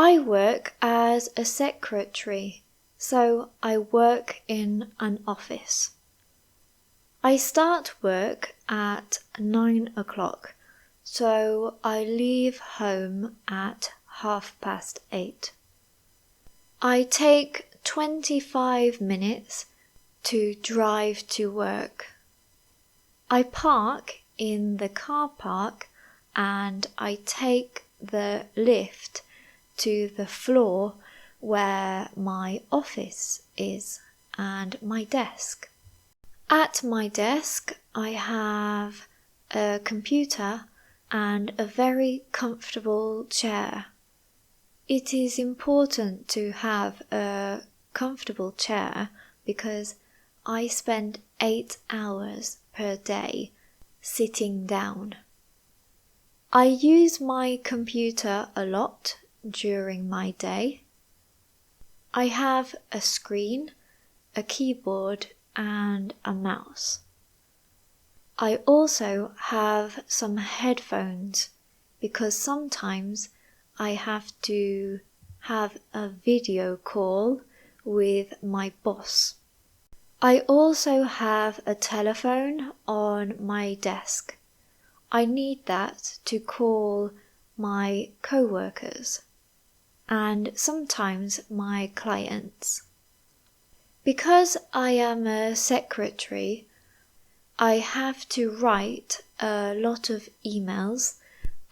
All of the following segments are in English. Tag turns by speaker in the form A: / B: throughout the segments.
A: I work as a secretary, so I work in an office. I start work at 9 o'clock, so I leave home at 8:30. I take 25 minutes to drive to work. I park in the car park and I take the lift to the floor where my office is and my desk. At my desk, I have a computer and a very comfortable chair. It is important to have a comfortable chair because I spend 8 hours per day sitting down. I use my computer a lot during my day. I have a screen, a keyboard, and a mouse. I also have some headphones because sometimes I have to have a video call with my boss. I also have a telephone on my desk. I need that to call my co-workers and sometimes my clients. Because I am a secretary, I have to write a lot of emails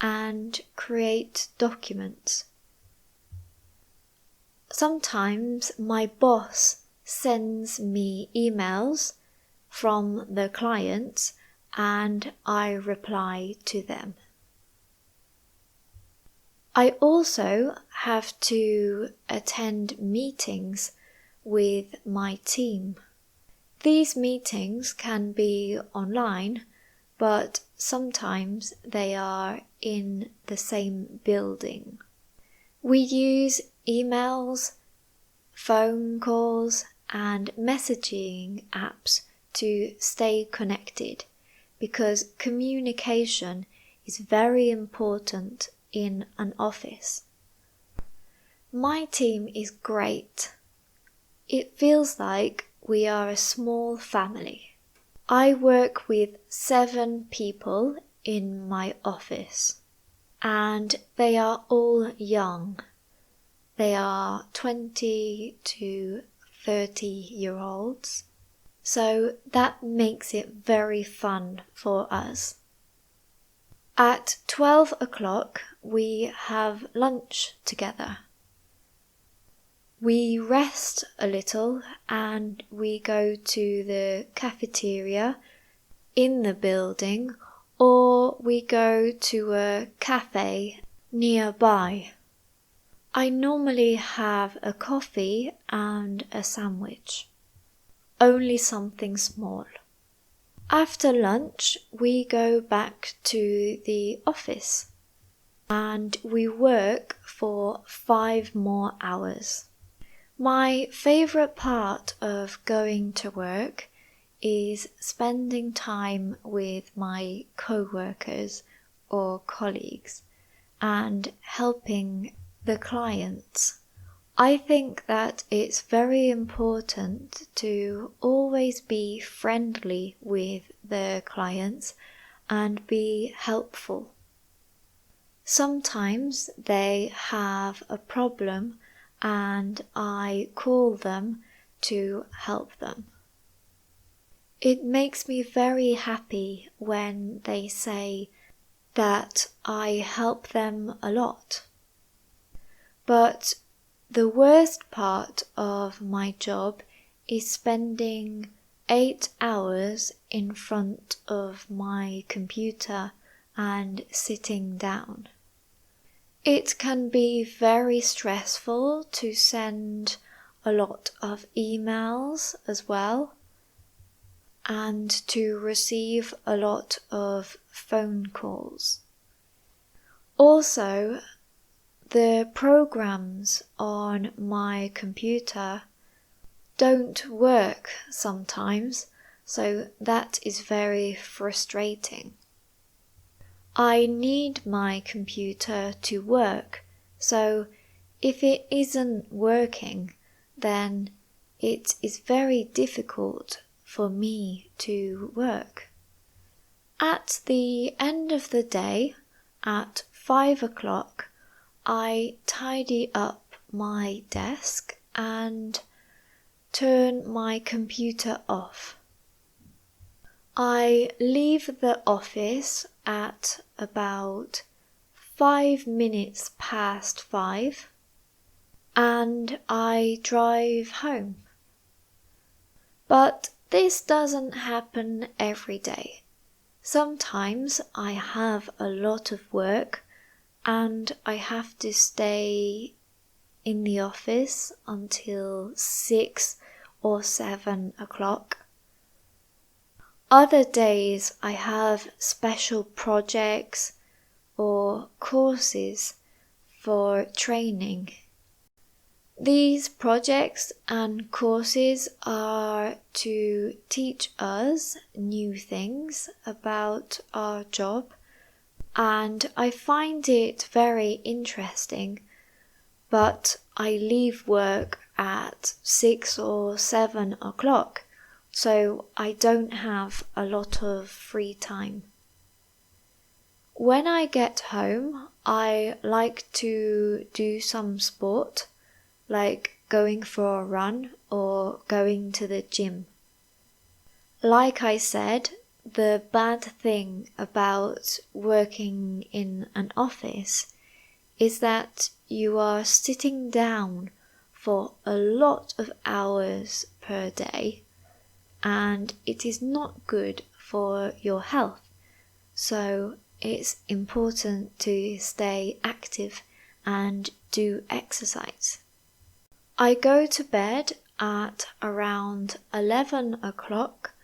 A: and create documents. Sometimes my boss sends me emails from the clients and I reply to them. I also have to attend meetings with my team. These meetings can be online, but sometimes they are in the same building. We use emails, phone calls, and messaging apps to stay connected because communication is very important in an office. My team is great. It feels like we are a small family. I work with 7 people in my office, and they are all young. They are 20 to 30-year-olds, so that makes it very fun for us. At 12 o'clock, we have lunch together. We rest a little and we go to the cafeteria in the building, or we go to a cafe nearby. I normally have a coffee and a sandwich, only something small. After lunch, we go back to the office and we work for 5 more hours. My favorite part of going to work is spending time with my co-workers or colleagues and helping the clients. I think that it's very important to always be friendly with the clients and be helpful. Sometimes they have a problem and I call them to help them. It makes me very happy when they say that I help them a lot. But the worst part of my job is spending 8 hours in front of my computer and sitting down. It can be very stressful to send a lot of emails as well, and to receive a lot of phone calls. Also, the programs on my computer don't work sometimes, so that is very frustrating. I need my computer to work, so If it isn't working, then it is very difficult for me to work. At the end of the day, at 5 o'clock, I tidy up my desk and turn my computer off. I leave the office at about 5 minutes past 5 and I drive home. But this doesn't happen every day. Sometimes I have a lot of work and I have to stay in the office until 6 or 7 o'clock. Other days I have special projects or courses for training. These projects and courses are to teach us new things about our job, and I find it very interesting, but I leave work at 6 or 7 o'clock, so I don't have a lot of free time. When I get home, I like to do some sport, like going for a run or going to the gym. Like I said, the bad thing about working in an office is that you are sitting down for a lot of hours per day, and it is not good for your health. So it's important to stay active and do exercise. I go to bed at around 11 o'clock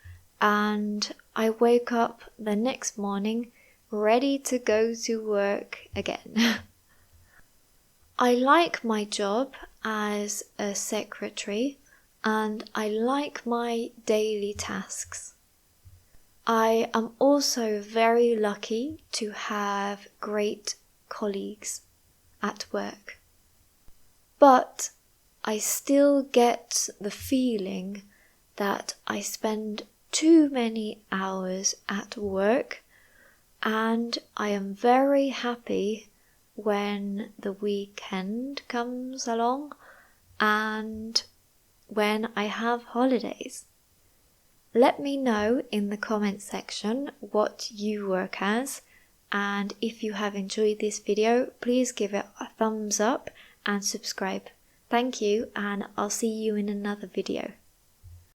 A: and I wake up the next morning ready to go to work again. I like my job as a secretary and I like my daily tasks. I am also very lucky to have great colleagues at work. But I still get the feeling that I spend too many hours at work, and I am very happy when the weekend comes along and when I have holidays. Let me know in the comment section what you work as, and if you have enjoyed this video, please give it a thumbs up and subscribe. Thank you, and I'll see you in another video.